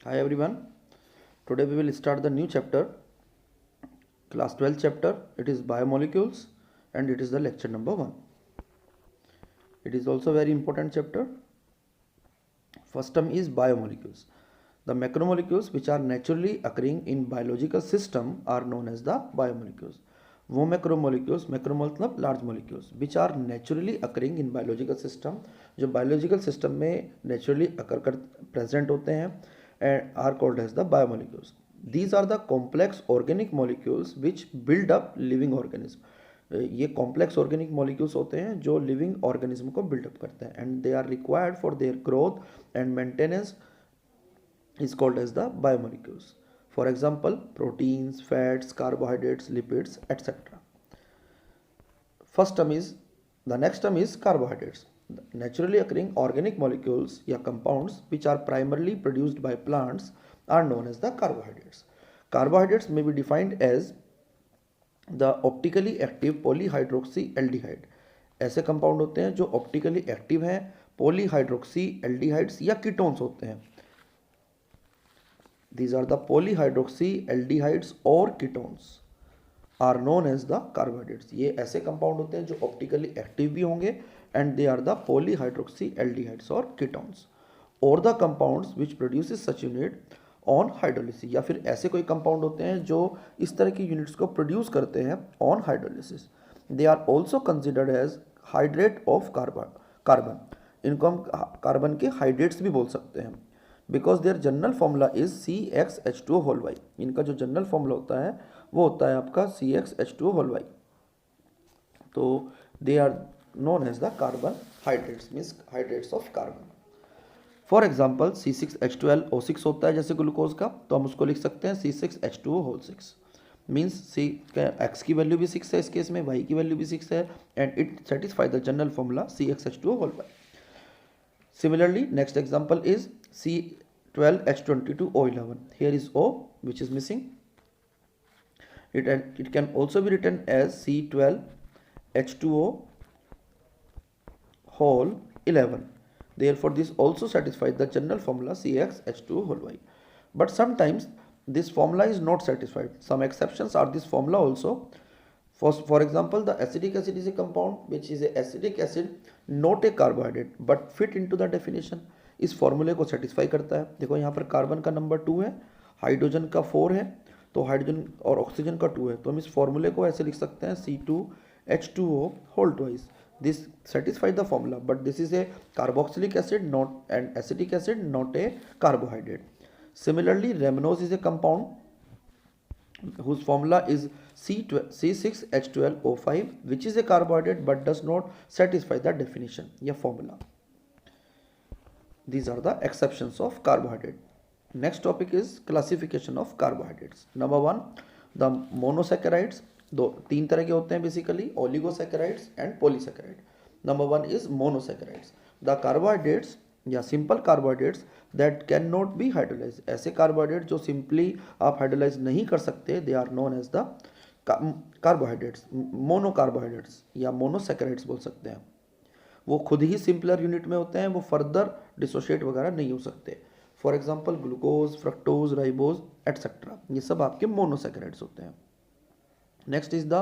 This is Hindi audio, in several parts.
Hi everyone. Today we will start the new chapter, class 12 chapter. It is biomolecules and it is the lecture number 1. It is also very important chapter. First term is biomolecules. The macromolecules which are naturally occurring in biological system are known as the biomolecules. वो मैक्रोमोलिक्यूल्स मैक्रो मतलब large molecules which are naturally occurring in biological system जो बायोलॉजिकल सिस्टम में नेचुरली अकर कर प्रेजेंट होते हैं and are called as the biomolecules. These are the complex organic molecules which build up living organism. ये कॉम्प्लेक्स ऑर्गेनिक मॉलिक्यूल्स होते हैं जो लिविंग ऑर्गेनिज्म को बिल्डअप करते हैं and they are required for their growth and maintenance is called as the biomolecules. For example, proteins, fats, carbohydrates, lipids, etc. First term is the next term is carbohydrates. Naturally occurring organic molecules या compounds which are primarily produced by plants are known as the carbohydrates. Carbohydrates may be defined as the optically active polyhydroxy aldehyde. ऐसे कंपाउंड होते हैं जो ऑप्टिकली एक्टिव हैं पॉलीहाइड्रोक्सी एल्डिहाइड्स या कीटोन्स होते हैं. These are the polyhydroxy aldehydes और ketones are known as the carbohydrates. ये ऐसे कंपाउंड होते हैं जो ऑप्टिकली एक्टिव भी होंगे and they are the polyhydroxy aldehydes और ketones और the compounds which produces such unit on hydrolysis या फिर ऐसे कोई कंपाउंड होते हैं जो इस तरह की यूनिट्स को प्रोड्यूस करते हैं on hydrolysis. They are also considered as hydrate of carbon. इनको हम कार्बन के हाइड्रेट्स भी बोल सकते हैं because their general formula is CxH2O whole y. इनका जो जनरल फॉर्मूला होता है वो होता है आपका CxH2O होल वाई. तो they are known as the carbon hydrates means hydrates of carbon. For example C6H12O6 होता है जैसे ग्लूकोज का, तो हम उसको लिख सकते हैं C6H2O होल 6 मीन्स सी एक्स की वैल्यू भी 6 है इस केस में, वाई की वैल्यू भी 6 है and it satisfy the general formula CxH2O whole y. Similarly, next example is C12H22O11. Here is O which is missing. It can also be written as C12H2O whole 11. Therefore, this also satisfies the general formula CxH2O whole y. But sometimes this formula is not satisfied. Some exceptions are this formula also. For example, the acetic acid is a compound which is a acidic acid, not a carbohydrate, but fit into the definition. इस फॉर्मूले को सेटिस्फाई करता है. देखो यहाँ पर कार्बन का नंबर 2 है, हाइड्रोजन का 4 है, तो हाइड्रोजन और ऑक्सीजन का 2 है, तो हम इस फॉर्मूले को ऐसे लिख सकते हैं C2H2O whole twice. This satisfies the formula, but this is a carboxylic acid, not an acetic acid, not a carbohydrate. Similarly, ramenose is a compound whose formula is C6H12O5, which is a carbohydrate but does not satisfy the definition या formula. These are the exceptions of carbohydrate. Next topic is classification of carbohydrates. Number 1, the monosaccharides. दो तीन तरह के होते हैं basically, oligosaccharides and polysaccharide. Number 1 is monosaccharides, the carbohydrates या simple carbohydrates that can not be hydrolyse. ऐसे कार्बोहाइड्रेट जो सिंपली आप हाइड्रोलाइज नहीं कर सकते, they are known as the carbohydrates. Mono carbohydrates या मोनोसैकेराइड्स बोल सकते हैं. वो खुद ही सिंपलर यूनिट में होते हैं, वो फर्दर डिसोशिएट वगैरह नहीं हो सकते. For example glucose, fructose, ribose etcetera, ये सब आपके मोनोसैकेराइड्स होते हैं. Next is the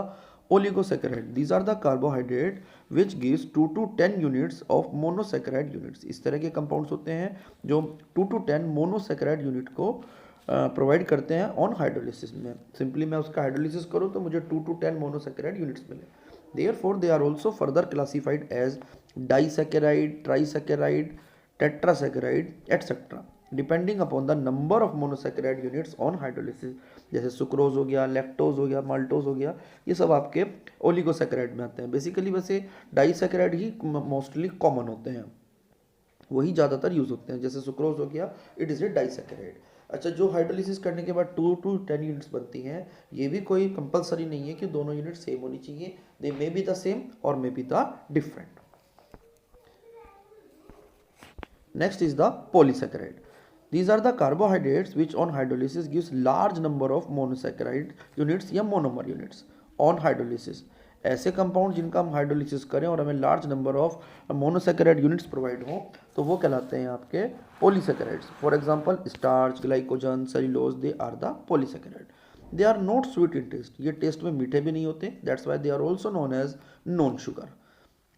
oligosaccharide. These are the carbohydrate which gives 2 to 10 units of monosaccharide units. इस तरह के कंपाउंड्स होते हैं जो 2 to 10 मोनोसैकेराइड यूनिट को प्रोवाइड करते हैं ऑन हाइड्रोलिसिस में. सिंपली मैं उसका हाइड्रोलिसिस करूँ तो मुझे 2 to 10 मोनोसैकेराइड यूनिट्स मिले. Therefore, they are also further classified as disaccharide, trisaccharide, tetrasaccharide, etc. Depending upon the number of monosaccharide units on hydrolysis. जैसे सुक्रोज हो गया, लैक्टोज हो गया, माल्टोज हो गया, ये सब आपके ओलिगोसैकेराइड में आते हैं. बेसिकली वैसे डाइसैकेराइड ही मोस्टली कॉमन होते हैं, वही ज़्यादातर यूज़ होते हैं. जैसे सुक्रोज हो गया, इट इज़ ए डाइसैकेराइड. अच्छा, जो हाइड्रोलिसिस करने के बाद 2 to 10 यूनिट्स बनती हैं, ये भी कोई कंपलसरी नहीं है कि दोनों यूनिट सेम होनी चाहिए. दे मे बी द सेम और may be the different. Next is the polysaccharide. These are the carbohydrates which on hydrolysis gives large number of monosaccharide units या monomer units on hydrolysis ऐसे कंपाउंड जिनका हम हाइड्रोलिसिस करें और हमें large number of monosaccharide units provide हो तो वो कहलाते हैं आपके polysaccharides. For example starch, glycogen, cellulose, they are the polysaccharide. They are not sweet in taste, ये टेस्ट में मीठे भी नहीं होते, that's why they are also known as non sugar.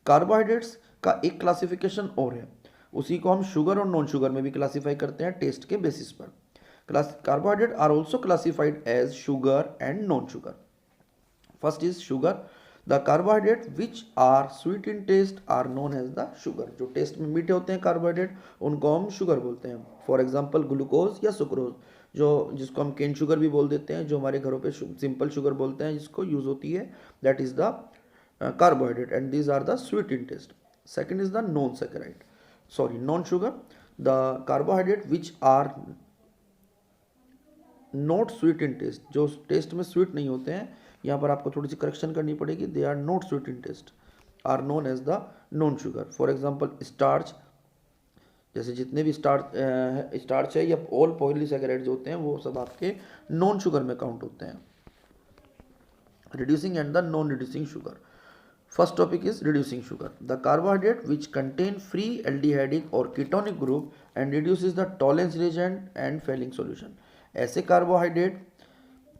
Carbohydrates का एक क्लासिफिकेशन और है, उसी को हम शुगर और नॉन शुगर में भी क्लासीफाई करते हैं टेस्ट के बेसिस पर। Carbohydrate are also classified as sugar and non sugar. First is sugar, the carbohydrate which are sweet in taste are known as the sugar. जो टेस्ट में मीठे होते हैं कार्बोहाइड्रेट उनको हम शुगर बोलते हैं। फॉर एग्जाम्पल ग्लूकोज या सुक्रोज, जो जिसको हम केन शुगर भी बोल देते हैं, जो हमारे घरों पे सिंपल शुगर बोलते हैं जिसको यूज होती है, that is the carbohydrate and these are the sweet in taste. Second is the non sugar, the carbohydrate which are not sweet in taste, जो टेस्ट में स्वीट नहीं होते हैं, यहाँ पर आपको थोड़ी सी करेक्शन करनी पड़ेगी, they are not sweet in taste are known as the non sugar. For example starch, जैसे जितने भी स्टार्च है या ऑल पॉलीसैकेराइड्स होते हैं वो सब आपके नॉन शुगर में काउंट होते हैं। Reducing and the non reducing sugar. First topic is reducing sugar, the carbohydrate which contain free aldehydic or ketonic group and reduces the tolerance reagent and Fehling solution। ऐसे कार्बोहाइड्रेट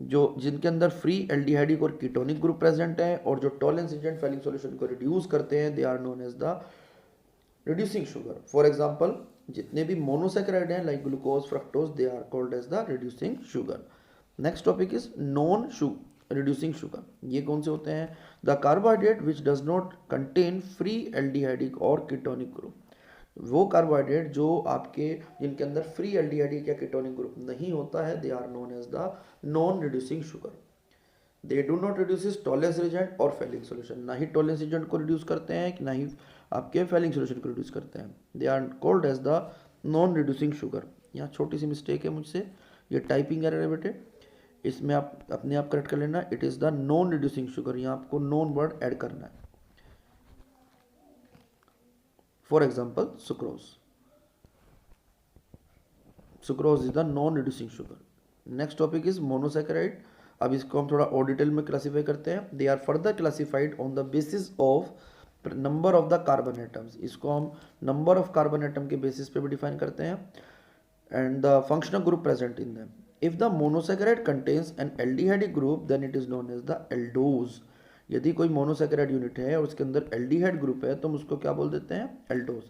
जो जिनके अंदर फ्री एल्डिहाइडिक और कीटोनिक ग्रुप प्रेजेंट है और जो टॉलरेंस एजेंट फेलिंग सॉल्यूशन को रिड्यूस करते हैं, they are known as the reducing sugar. For example जितने भी मोनोसेकेराइड हैं like glucose, fructose, they are called as the reducing sugar. Next topic is non reducing sugar. ये कौन से होते हैं? The carbohydrate which does not contain free aldehydic और कीटोनिक ग्रुप। वो कार्बोहाइड्रेट जो आपके जिनके अंदर फ्री एल्डिहाइडिक या कीटोनिक ग्रुप नहीं होता है, they are known as the non reducing sugar. They do not reduce Tollens agent और फेलिंग सोल्यूशन, ना ही टॉलरेंस एजेंट को रिड्यूस करते हैं ना ही आपके फेलिंग सोल्यूशन को रिड्यूस करते हैं। They are called as the non reducing sugar. यहाँ छोटी सी मिस्टेक है मुझसे, ये टाइपिंग एरर है बेटे, इसमें आप अपने आप करेक्ट कर लेना। It is the non reducing sugar, यहाँ आपको नॉन वर्ड ऐड करना है। For example sucrose, sucrose is the non reducing sugar. Next topic is monosaccharide. अब इसको हम थोड़ा और डिटेल में क्लासीफाई करते हैं। They are further classified on the basis of number of the carbon atoms. इसको हम नंबर ऑफ कार्बन एटम के बेसिस पे भी डिफाइन करते हैं and the functional group present in them. If the monosaccharide contains an aldehydic group then it is known as the aldose। यदि कोई मोनोसेकेराइड यूनिट है और उसके अंदर एल्डिहाइड ग्रुप है तो हम उसको क्या बोल देते हैं? Aldose.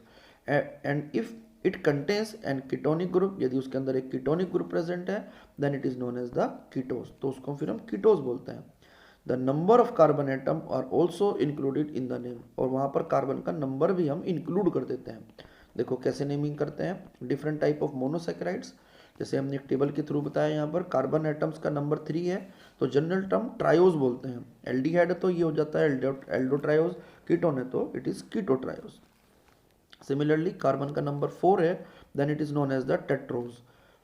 And if it contains an ketonic group, यदि उसके अंदर एक कीटोनिक ग्रुप प्रेजेंट है then it is known as the ketose, तो उसको फिर हम कीटोज बोलते हैं। The number of carbon atom are also included in the name, और वहाँ पर कार्बन का नंबर भी हम इंक्लूड कर देते हैं। देखो कैसे नेमिंग करते हैं, डिफरेंट टाइप ऑफ मोनोसेकेराइड्स, जैसे हमने एक टेबल के थ्रू बताया, यहाँ पर कार्बन एटम्स का नंबर 3 है तो जनरल टर्म ट्रायोज बोलते हैं। एल्डिहाइड है तो ये हो जाता है एल्डोट्रायोज, कीटोन है तो it is ketotriose. Similarly carbon का नंबर 4 है then it is known as the tetrose.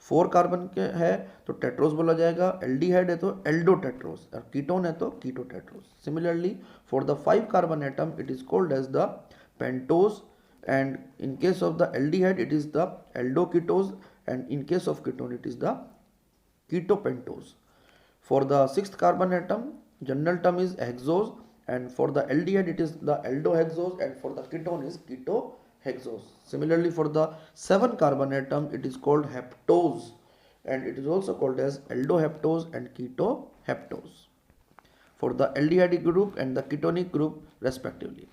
4 carbon के है तो टेट्रोज बोला जाएगा, एल्डिहाइड है तो एल्डोटेट्रोज और कीटोन है तो ketotetrose. Similarly for the 5 carbon atom it is called as the pentose and in case of the aldehyde it is the aldoketose and in case of ketone it is the ketopentose. For the 6th carbon atom general term is hexose and for the aldehyde it is the aldohexose and for the ketone is ketohexose. Similarly for the 7th carbon atom it is called heptose and it is also called as aldoheptose and ketoheptose for the aldehydic group and the ketonic group respectively.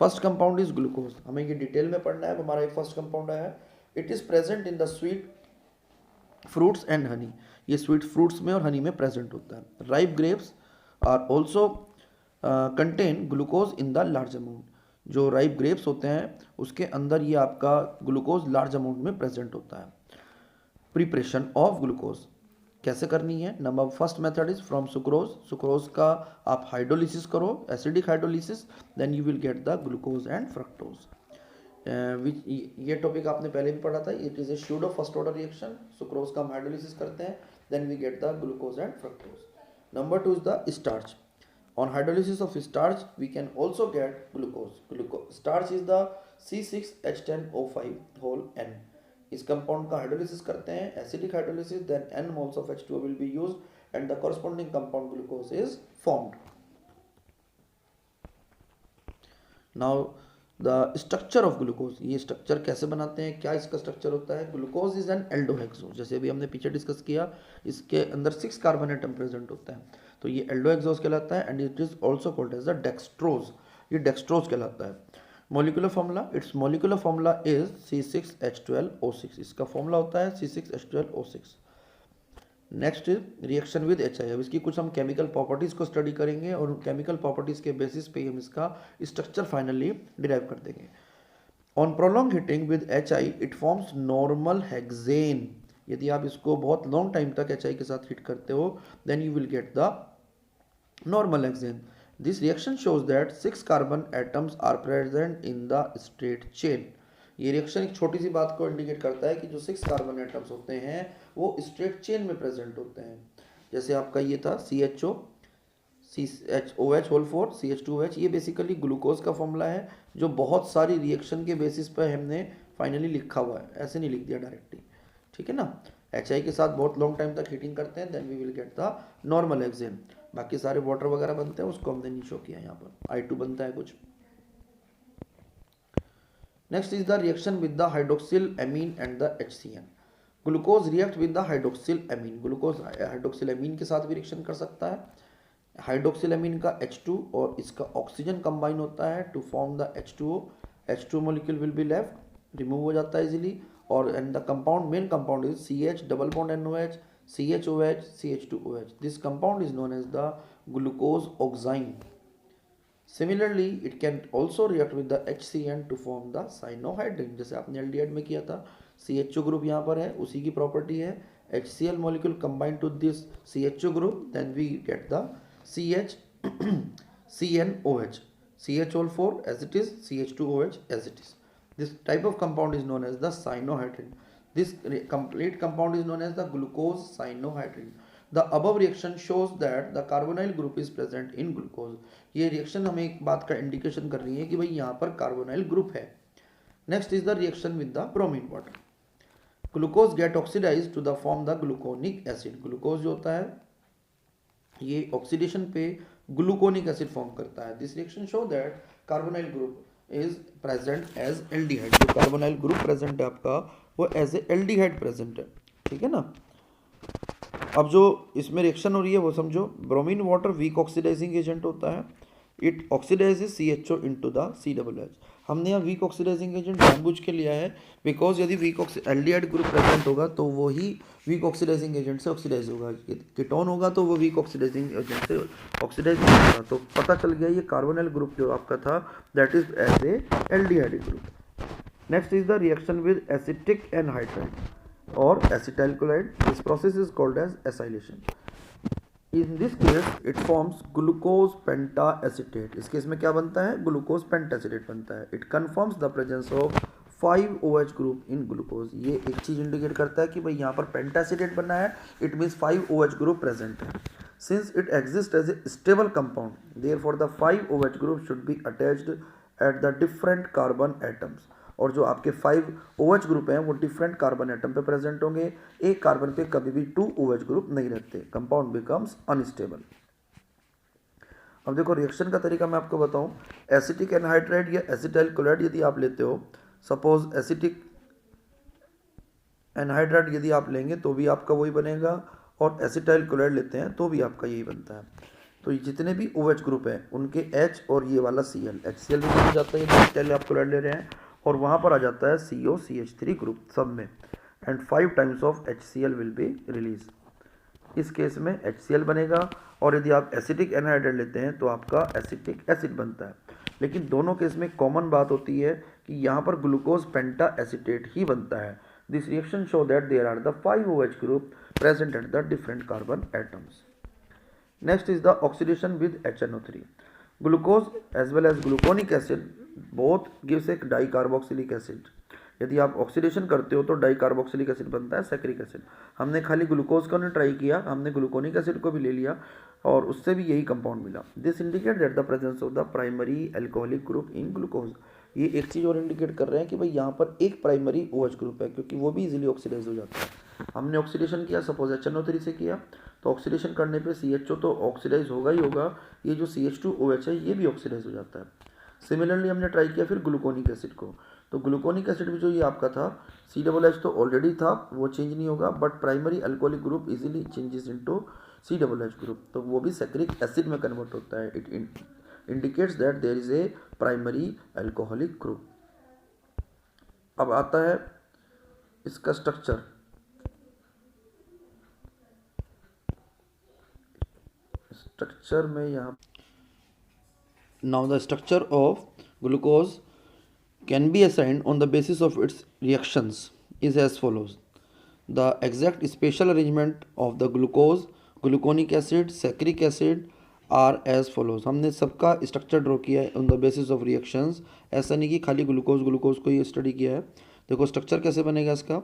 First compound is glucose, हमें ये डिटेल में पढ़ना है। हमारा एक फर्स्ट कंपाउंड है, it is present in the sweet fruits and honey. ये स्वीट फ्रूट्स में और हनी में प्रेजेंट होता है। Ripe grapes are also contain glucose in the large amount. जो राइप ग्रेप्स होते हैं उसके अंदर ये आपका ग्लूकोज लार्ज अमाउंट में प्रेजेंट होता है। प्रिपरेशन ऑफ ग्लूकोज कैसे करनी है? Number first method is from sucrose. Sucrose का आप हाइड्रोलिसिस करो, acidic hydrolysis, then you will get the glucose and fructose. ये टॉपिक आपने पहले भी पढ़ा था। It is a pseudo first order reaction. Sucrose का हम हाइड्रोलिसिस करते हैं then we get the glucose and fructose. Number 2 is the starch. On hydrolysis of starch we can also get glucose. Starch is the C6H10O5 whole N। इस कंपाउंड का हाइड्रोलिसिस करते हैं, acidic hydrolysis, then n moles of H2O will be used and the corresponding compound glucose is formed. Now the structure of glucose, ये स्ट्रक्चर कैसे बनाते हैं, क्या इसका स्ट्रक्चर होता है। ग्लूकोज इज एन एल्डोहेक्सोज, जैसे अभी हमने पीछे डिस्कस किया, इसके अंदर 6 कार्बन एटम प्रेजेंट होता है, तो ये एल्डोहेक्सोज कहलाता है। And it is also called as the dextrose, ये डेक्सट्रोज कहलाता है। Molecular formula, its molecular formula is C6H12O6, इसका फॉर्मूला होता है C6H12O6। Next reaction with HI, अब इसकी कुछ हम केमिकल प्रॉपर्टीज को स्टडी करेंगे और केमिकल प्रॉपर्टीज के बेसिस पे हम इसका स्ट्रक्चर फाइनली डिराइव कर देंगे। On prolong heating with HI it forms normal hexane, यदि आप इसको बहुत लॉन्ग टाइम तक HI के साथ हीट करते हो then you will get the normal hexane. This reaction shows that 6 carbon atoms are present in the straight chain, ये रिएक्शन एक छोटी सी बात को इंडिकेट करता है कि जो 6 कार्बन एटम्स होते हैं वो स्ट्रेट चेन में प्रेजेंट होते हैं। जैसे आपका ये था CHO, CHOH होल 4, CH2OH, ये बेसिकली ग्लूकोज का फॉर्मूला है जो बहुत सारी रिएक्शन के बेसिस पर हमने फाइनली लिखा हुआ है, ऐसे नहीं लिख दिया डायरेक्टली, ठीक है ना। HI के साथ बहुत लॉन्ग टाइम तक हीटिंग करते हैं then we will get the normal hexane. बाकी सारे वाटर वगैरह बनते हैं उसको हमने नहीं शो किया, यहाँ पर I2 बनता है कुछ। Next is the reaction with the hydroxyl amine and the HCN. Glucose react with the hydroxyl amine, glucose hydroxyl amine के साथ भी रिएक्शन कर सकता है। हाइड्रोक्सिल अमीन का H2 और इसका ऑक्सीजन कंबाइन होता है to form the H2O, H2 molecule will be left, remove हो जाता है इजीली, और and the compound main compound is CH double bond NOH, CHOH, CH2OH, this compound is known as the glucose oxime. Similarly, it can also react with the HCN to form the cyanohydrin, जैसे आपने एल्डिहाइड में किया था, CHO ग्रुप यहाँ पर है, उसी की प्रॉपर्टी है। HCl molecule combined to this CHO group, then we get the CH CNOH, CH4 as it is, CH2OH as it is. This type of compound is known as the cyanohydrin. This complete compound is known as the glucose cyanohydrin. The above reaction shows that the carbonyl group is present in glucose. ये रिएक्शन हमें एक बात का इंडिकेशन कर रही है कि भाई यहाँ पर कार्बोनाइल ग्रुप है। Next is the reaction with the bromine water. Glucose get oxidise to the form the gluconic acid, glucose जो होता है ये ऑक्सीडेशन पे ग्लूकोनिक एसिड फॉर्म करता है। This reaction show that carbonyl group is present as aldehyde, जो कार्बोनाइल ग्रुप प्रेजेंट है आपका वो एज ए एल्डिहाइड प्रेजेंट है, ठीक है ना। अब जो इसमें रिएक्शन हो रही है वो समझो, bromine water weak oxidising agent होता है, it oxidises CHO into the COOH। हमने यहाँ वीक ऑक्सीडाइजिंग एजेंट जानबूझ के लिया है बिकॉज यदि वीक एल्डिहाइड ग्रुप प्रेजेंट होगा तो वो ही वीक ऑक्सीडाइजिंग एजेंट से ऑक्सीडाइज होगा, कीटोन होगा तो वो वीक ऑक्सीडाइजिंग एजेंट से ऑक्सीडाइज नहीं होगा। तो पता चल गया ये कार्बोनाइल ग्रुप जो आपका था that is as a aldehyde group. Next is the reaction with acetic anhydride or acetyl chloride. This process is called as acylation. In this case it forms glucose pentacetate. इस केस में क्या बनता है, ग्लूकोज पेंटासिटेट बनता है। It confirms the presence of 5 OH group in glucose. ये एक चीज इंडिकेट करता है कि भाई यहाँ पर पेंटासिटेट बना है, it means 5 OH group present है। Since it exists as a stable compound, therefore the 5 OH group should be attached at the different carbon atoms. और जो आपके 5 OH ग्रुप हैं वो डिफरेंट कार्बन एटम पे प्रेजेंट होंगे, एक कार्बन पे कभी भी 2 OH ग्रुप नहीं रहते, कंपाउंड बिकम्स अनस्टेबल। अब देखो रिएक्शन का तरीका मैं आपको बताऊं, एसिटिक एनहाइड्राइड या एसिटाइल क्लोराइड यदि आप लेते हो, सपोज एसिटिक एनहाइड्राइड यदि आप लेंगे तो भी आपका वही बनेगा, और एसिटाइल क्लोराइड लेते हैं तो भी आपका यही बनता है। तो जितने भी OH ग्रुप हैं उनके H और ये वाला Cl, HCl भी हो जाता है, एसिटाइल आप क्लोराइड ले रहे हैं, और वहाँ पर आ जाता है COCH3 ग्रुप सब में, and 5 times of HCl will be release. इस केस में HCl बनेगा, और यदि आप एसिटिक एनहाइड्राइड लेते हैं तो आपका एसिटिक एसिड बनता है। लेकिन दोनों केस में कॉमन बात होती है कि यहाँ पर ग्लूकोज पेंटा एसिटेट ही बनता है। This reaction show that there are the 5 OH group present at the different carbon atoms. Next is the oxidation with HNO3। Glucose as well as gluconic acid both gives एक डाइकार्बोक्सिलिक एसिड। यदि आप ऑक्सीडेशन करते हो तो डाइकार्बोक्सिलिक एसिड बनता है, सैक्रिक एसिड। हमने खाली ग्लूकोज को नहीं ट्राई किया, हमने ग्लूकोनिक एसिड को भी ले लिया और उससे भी यही कंपाउंड मिला। This indicate that the presence of the primary alcoholic group in glucose. ये एक चीज़ और इंडिकेट कर रहे हैं कि भाई यहाँ पर एक प्राइमरी OH ग्रुप है, क्योंकि वो भी इजीली ऑक्सीडाइज हो जाता है। हमने ऑक्सीडेशन किया, सपोज HNO3 से किया, तो ऑक्सीडेशन करने पे CHO तो ऑक्सीडाइज होगा ही होगा, ये जो CH2OH है ये भी ऑक्सीडाइज हो जाता है। सिमिलरली हमने ट्राई किया फिर ग्लूकोनिक एसिड को, तो ग्लूकोनिक एसिड भी जो ये आपका था CH तो ऑलरेडी था, वो चेंज नहीं होगा, but primary alcoholic group easily changes into CH group, तो वो भी सैक्रिक एसिड में कन्वर्ट होता है। It indicates that there is a primary alcoholic group. अब आता है इसका स्ट्रक्चर। स्ट्रक्चर में यहाँ now the structure of glucose can be assigned on the basis of its reactions is as follows. The exact spatial arrangement of the glucose, gluconic acid, saccharic acid are as follows. हमने सबका स्ट्रक्चर ड्रॉ किया है on the basis of reactions. ऐसा नहीं कि खाली ग्लूकोज को ही स्टडी किया है। देखो स्ट्रक्चर कैसे बनेगा इसका,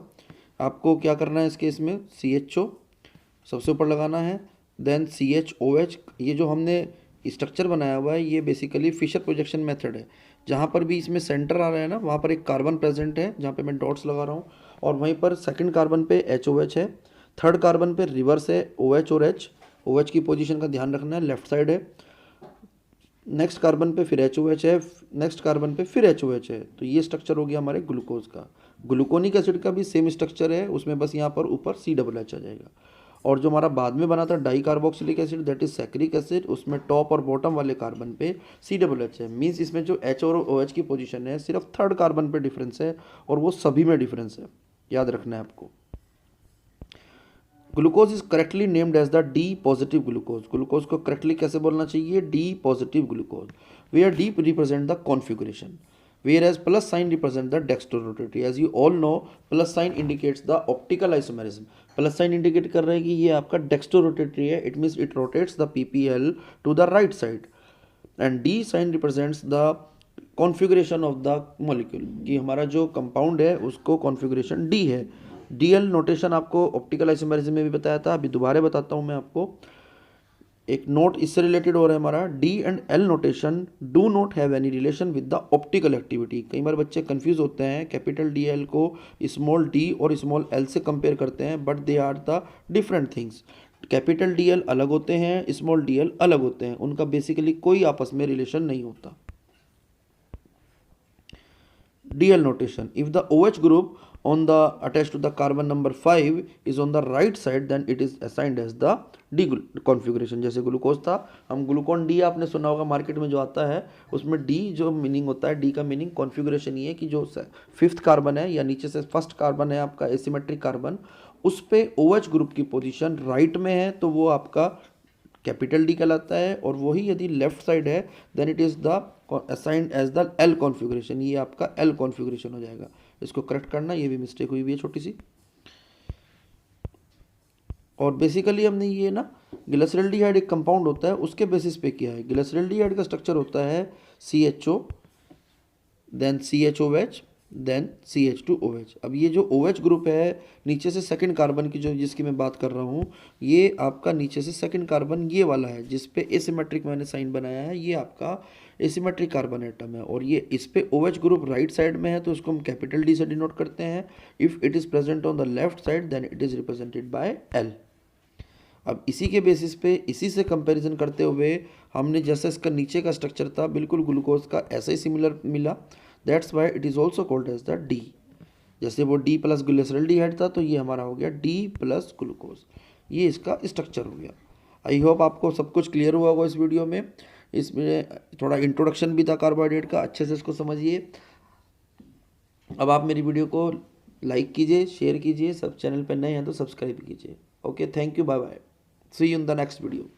आपको क्या करना है इस केस में, CHO सबसे ऊपर लगाना है, देन CHOH। ये जो हमने स्ट्रक्चर बनाया हुआ है ये बेसिकली फिशर प्रोजेक्शन मेथड है। जहाँ पर भी इसमें सेंटर आ रहा है ना, वहाँ पर एक कार्बन प्रेजेंट है जहाँ पे मैं डॉट्स लगा रहा हूँ, और वहीं पर सेकंड कार्बन पे HOH है, थर्ड कार्बन पे रिवर्स है OH और H। OH की पोजीशन का ध्यान रखना है, लेफ्ट साइड है। नेक्स्ट कार्बन पे फिर HOH है, नेक्स्ट कार्बन पे फिर HOH है। तो ये स्ट्रक्चर हो गया हमारे ग्लूकोज का। ग्लूकोनिक एसिड का भी सेम स्ट्रक्चर है, उसमें बस यहाँ पर ऊपर CH आ जाएगा। और जो हमारा बाद में बना था di carboxylic acid that is saccharic acid, उसमें टॉप और बॉटम वाले कार्बन पे CH है। मीन्स इसमें जो H और OH की पोजीशन है सिर्फ थर्ड कार्बन पे डिफरेंस है, और वो सभी में डिफरेंस है, याद रखना है आपको। Glucose is correctly named as the D positive glucose. Glucose को करेक्टली कैसे बोलना चाहिए, D positive glucose, where D represent the configuration, whereas plus sign represent the dextrorotatory. As you all know, plus sign indicates the optical isomerism. Plus sign indicate कर रहा है कि ये आपका डेक्स्ट्रोरोटेटरी है, it means it rotates the PPL to the right side, and D sign represents the configuration of the molecule, कि हमारा जो कंपाउंड है उसको कॉन्फ़िगरेशन D है। DL नोटेशन आपको ऑप्टिकल आइसोमेरिज्म में भी बताया था, अभी दोबारा बताता हूँ मैं आपको। एक नोट इससे रिलेटेड हो रहा है हमारा, D and L notation do not have any relation with the optical activity. कई बार बच्चे कंफ्यूज होते हैं, कैपिटल DL को स्मॉल d और स्मॉल l से कंपेयर करते हैं, but they are the different things. Capital DL अलग होते हैं, स्मॉल dl अलग होते हैं, उनका बेसिकली कोई आपस में रिलेशन नहीं होता। DL notation, if the OH group on the attached to the carbon number 5 is on the right side, then it is assigned as the D configuration। जैसे ग्लूकोज था, हम ग्लूकोन D आपने सुना होगा मार्केट में जो आता है, उसमें D जो मीनिंग होता है, D का मीनिंग कॉन्फ़िगरेशन ये है कि जो फिफ्थ कार्बन है या नीचे से फर्स्ट कार्बन है आपका एसिमेट्रिक कार्बन, उस पे OH ग्रुप की पोजीशन राइट में है तो वो आपका कैपिटल D कहलाता है, और वही यदि लेफ्ट साइड है then it is the assigned as the L configuration, ये आपका L कॉन्फ़िगरेशन हो जाएगा। इसको करेक्ट करना, ये भी मिस्टेक हुई हुई है छोटी सी। और बेसिकली हमने ये ना ग्लिसरॉल्डिहाइड एक कंपाउंड होता है उसके बेसिस पे किया है। ग्लिसरॉल्डिहाइड का स्ट्रक्चर होता है CHO then CHOH then CH2OH। अब ये जो OH ग्रुप है नीचे से सेकंड कार्बन की जो जिसकी मैं बात कर रहा हूँ, ये आपका नीचे से सेकंड कार्बन ये वाला है जिस पे एसिमेट्रिक मैंने साइन बनाया है, ये आपका एसिमेट्रिक कार्बन एटम है, और ये इस पे OH ग्रुप राइट साइड में है तो उसको हम कैपिटल D से डिनोट करते हैं। If it is present on the left side then it is represented by L। अब इसी के बेसिस पे इसी से कंपैरिजन करते हुए हमने जैसा इसका नीचे का स्ट्रक्चर था बिल्कुल ग्लूकोज का ऐसा ही सिमिलर मिला, that's why it is also called as the D। जैसे वो D प्लस ग्लिसरॉल्डिहाइड था तो ये हमारा हो गया D प्लस ग्लूकोज, ये इसका स्ट्रक्चर हो गया। आई होप आपको सब कुछ क्लियर हुआ होगा इस वीडियो में। इसमें थोड़ा इंट्रोडक्शन भी था कार्बोहाइड्रेट का, अच्छे से इसको समझिए। अब आप मेरी वीडियो को लाइक कीजिए, शेयर कीजिए, सब चैनल पर नए हैं तो सब्सक्राइब कीजिए। Okay, thank you, bye bye, see you in the next video.